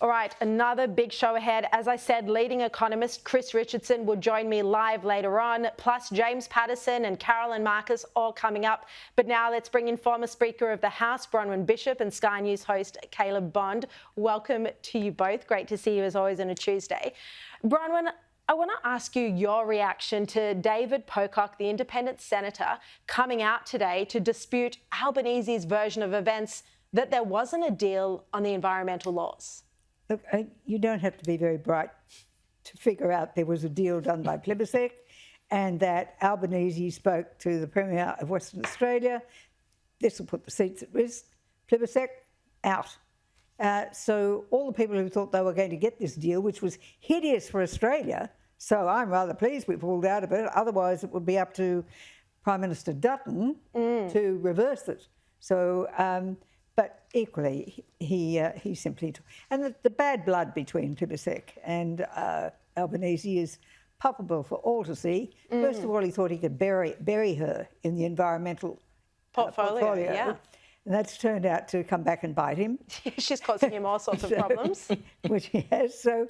All right, another big show ahead. As I said, leading economist Chris Richardson will join me live later on, plus James Patterson and Carolyn Marcus all coming up. But now let's bring in former Speaker of the House, Bronwyn Bishop, and Sky News host Caleb Bond. Welcome to you both. Great to see you as always on a Tuesday. Bronwyn, I want to ask you your reaction to David Pocock, the independent senator, coming out today to dispute Albanese's version of events that there wasn't a deal on the environmental laws. Look, you don't have to be very bright to figure out there was a deal done by Plibersek and that Albanese spoke to the Premier of Western Australia. This will put the seats at risk. Plibersek, out. So all the people who thought they were going to get this deal, which was hideous for Australia, so I'm rather pleased we pulled out of it. Otherwise, it would be up to Prime Minister Dutton to reverse it. So... but equally, he simply took... And the bad blood between Plibersek and Albanese is palpable for all to see. First of all, he thought he could bury her in the environmental portfolio. Yeah. And that's turned out to come back and bite him. She's causing him all sorts of problems. Which he has. So,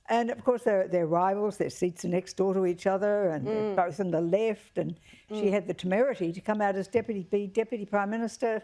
and of course, they're rivals. Their seats are next door to each other, and they're both on the left. And she had the temerity to come out as Deputy Prime Minister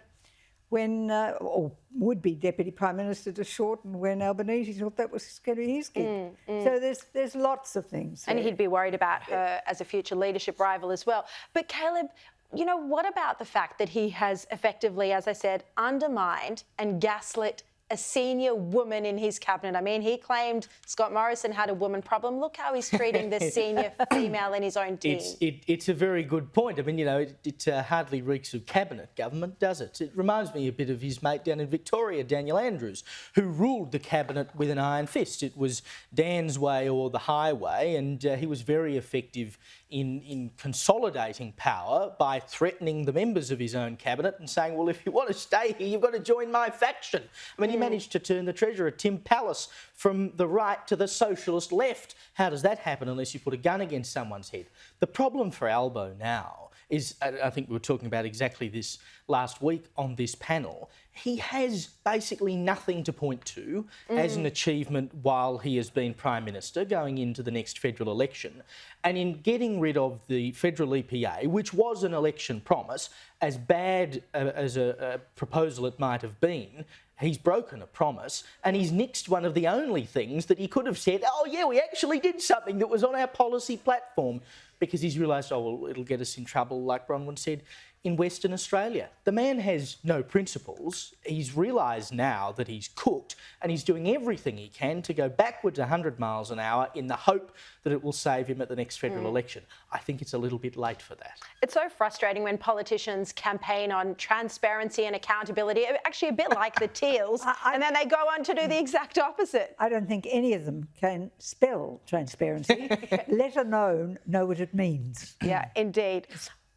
when, or would be Deputy Prime Minister to shorten when Albanese thought that was going to be his gig. So there's lots of things. And he'd be worried about her as a future leadership rival as well. But Caleb, you know, what about the fact that he has effectively, as I said, undermined and gaslit a senior woman in his cabinet? I mean, he claimed Scott Morrison had a woman problem. Look how he's treating the senior female in his own team. It's a very good point. I mean, you know, it hardly reeks of cabinet government, does it? It reminds me a bit of his mate down in Victoria, Daniel Andrews, who ruled the cabinet with an iron fist. It was Dan's way or the highway, and he was very effective in consolidating power by threatening the members of his own cabinet and saying, well, if you want to stay here, you've got to join my faction. I mean, he managed to turn the Treasurer, Tim Pallas, from the right to the socialist left. How does that happen unless you put a gun against someone's head? The problem for Albo now is, I think we were talking about exactly this last week on this panel, he has basically nothing to point to as an achievement while he has been Prime Minister going into the next federal election. And in getting rid of the federal EPA, which was an election promise, as bad as a proposal it might have been, he's broken a promise and he's nixed one of the only things that he could have said, oh yeah, we actually did something that was on our policy platform, because he's realised, oh, well, it'll get us in trouble, like Bronwyn said, in Western Australia. The man has no principles. He's realised now that he's cooked and he's doing everything he can to go backwards 100 miles an hour in the hope that it will save him at the next federal election. I think it's a little bit late for that. It's so frustrating when politicians campaign on transparency and accountability, actually a bit like the Teals, and then they go on to do the exact opposite. I don't think any of them can spell transparency, let alone know what it means. Yeah, indeed.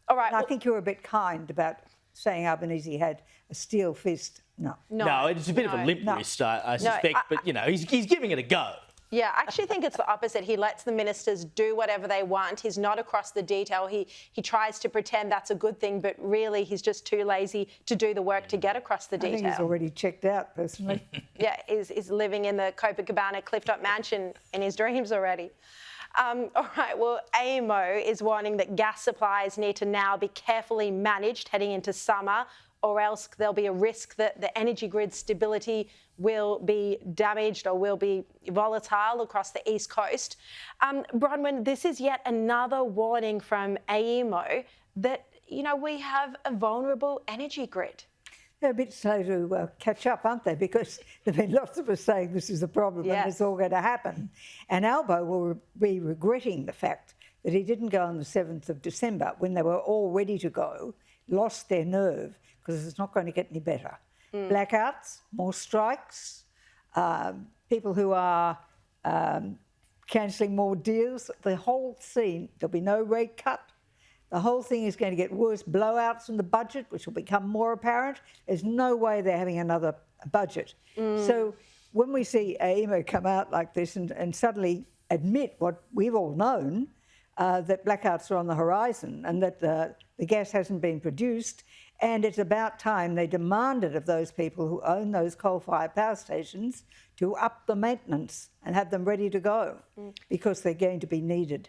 All right. I think you were a bit kind about saying Albanese had a steel fist. No, it's a bit of a limp wrist, I suspect, but, you know, he's giving it a go. Yeah, I actually think it's the opposite. He lets the ministers do whatever they want. He's not across the detail. He tries to pretend that's a good thing, but really he's just too lazy to do the work to get across the detail. I think he's already checked out, personally. Yeah, he's living in the Copacabana cliff-top mansion in his dreams already. All right, well, AEMO is warning that gas supplies need to now be carefully managed heading into summer, or else there'll be a risk that the energy grid stability will be damaged or will be volatile across the East Coast. Bronwyn, this is yet another warning from AEMO that, you know, we have a vulnerable energy grid. They're a bit slow to catch up, aren't they? Because there have been lots of us saying this is a problem and it's all going to happen. And Albo will be regretting the fact that he didn't go on the 7th of December when they were all ready to go, lost their nerve, because it's not going to get any better. Blackouts, more strikes, people who are cancelling more deals, the whole scene, there'll be no rate cut. The whole thing is going to get worse. Blowouts in the budget, which will become more apparent. There's no way they're having another budget. So when we see AEMO come out like this and suddenly admit what we've all known, that blackouts are on the horizon and that the gas hasn't been produced And it's about time they demanded of those people who own those coal-fired power stations to up the maintenance and have them ready to go because they're going to be needed.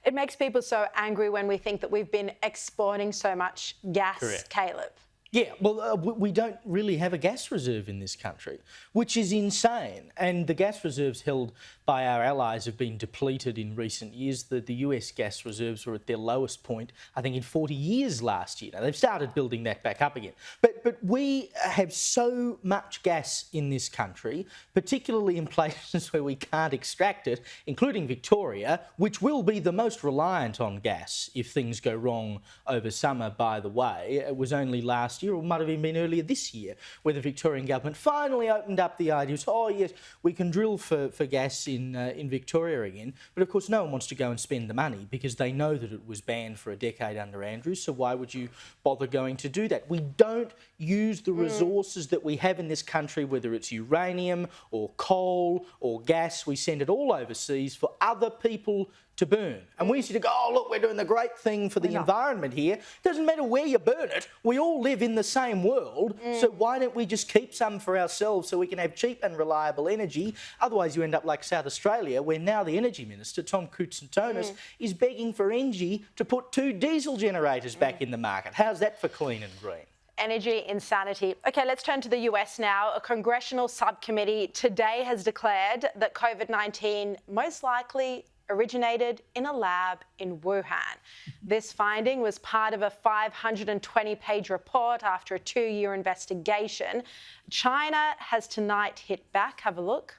It makes people so angry when we think that we've been exporting so much gas, Correct. Caleb. Yeah, well, we don't really have a gas reserve in this country, which is insane. And the gas reserves held by our allies have been depleted in recent years. The US gas reserves were at their lowest point, I think, in 40 years last year. Now, they've started building that back up again. But we have so much gas in this country, particularly in places where we can't extract it, including Victoria, which will be the most reliant on gas if things go wrong over summer, by the way. It was only last year, or might have even been earlier this year, where the Victorian government finally opened up the idea of, oh yes, we can drill for gas in Victoria again. But of course no one wants to go and spend the money because they know that it was banned for a decade under Andrews, so why would you bother going to do that? We don't use the resources that we have in this country, whether it's uranium or coal or gas. We send it all overseas for other people to burn. And we used to go, oh, look, we're doing the great thing for the environment here. Doesn't matter where you burn it. We all live in the same world. So why don't we just keep some for ourselves so we can have cheap and reliable energy? Otherwise, you end up like South Australia, where now the Energy Minister, Tom Koutsantonis, is begging for Engie to put 2 diesel generators back in the market. How's that for clean and green? Energy insanity. Okay, let's turn to the US now. A congressional subcommittee today has declared that COVID-19 most likely originated in a lab in Wuhan. This finding was part of a 520-page report after a 2-year investigation. China has tonight hit back. Have a look.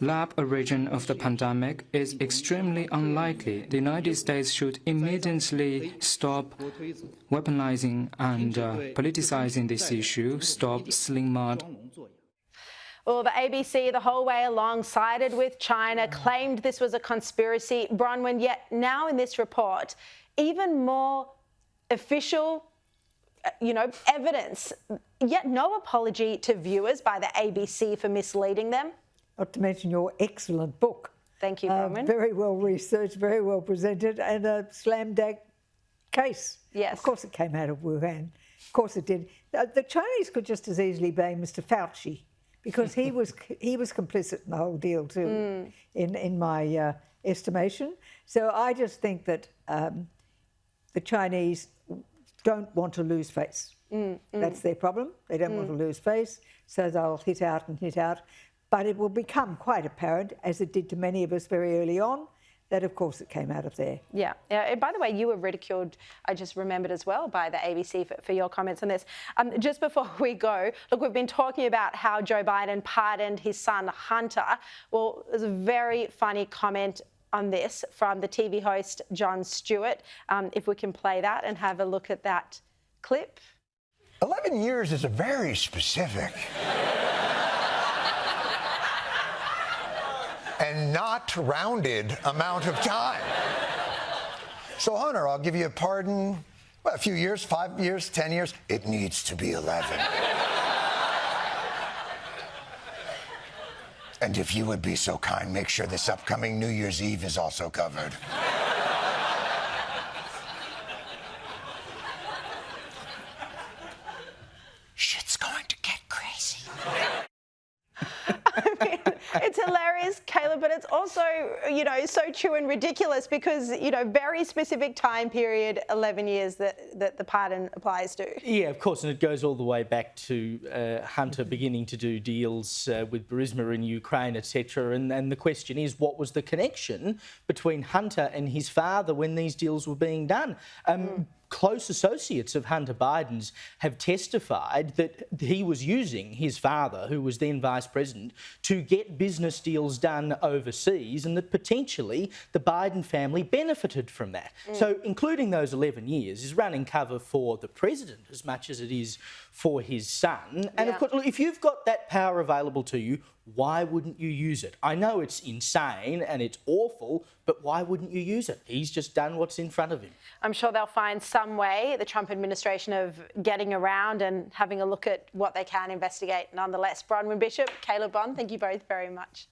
Lab origin of the pandemic is extremely unlikely. The United States should immediately stop weaponizing and politicizing this issue, stop sling mud. Well, the ABC the whole way along sided with China, claimed this was a conspiracy, Bronwyn, yet now in this report, even more official, evidence, yet no apology to viewers by the ABC for misleading them. Not to mention your excellent book. Thank you, Bronwyn. Very well researched, very well presented, and a slam-dunk case. Yes. Of course it came out of Wuhan. Of course it did. The Chinese could just as easily blame Mr Fauci, because he was complicit in the whole deal too, in my estimation. So I just think that the Chinese don't want to lose face. That's their problem. They don't want to lose face, so they'll hit out and hit out. But it will become quite apparent, as it did to many of us very early on, that of course it came out of there. Yeah. And by the way, you were ridiculed, I just remembered as well, by the ABC for your comments on this. Just before we go, look, we've been talking about how Joe Biden pardoned his son Hunter. Well, there's a very funny comment on this from the TV host Jon Stewart. If we can play that and have a look at that clip. 11 years is a very specific and not rounded amount of time. So, Hunter, I'll give you a pardon, a few years, 5 years, 10 years. It needs to be 11. And if you would be so kind, make sure this upcoming New Year's Eve is also covered. Shit's going to get crazy. I mean, it's hilarious, Caleb, but it's also, so true and ridiculous because, very specific time period, 11 years that the pardon applies to. Yeah, of course, and it goes all the way back to Hunter beginning to do deals with Burisma in Ukraine, etc. And the question is, what was the connection between Hunter and his father when these deals were being done? Close associates of Hunter Biden's have testified that he was using his father, who was then Vice President, to get business deals done overseas, and that potentially the Biden family benefited from that. So including those 11 years is running cover for the President as much as it is for his son. And of course, look, if you've got that power available to you, why wouldn't you use it? I know it's insane and it's awful, but why wouldn't you use it? He's just done what's in front of him. I'm sure they'll find some way, the Trump administration, of getting around and having a look at what they can investigate nonetheless. Bronwyn Bishop, Caleb Bond, thank you both very much.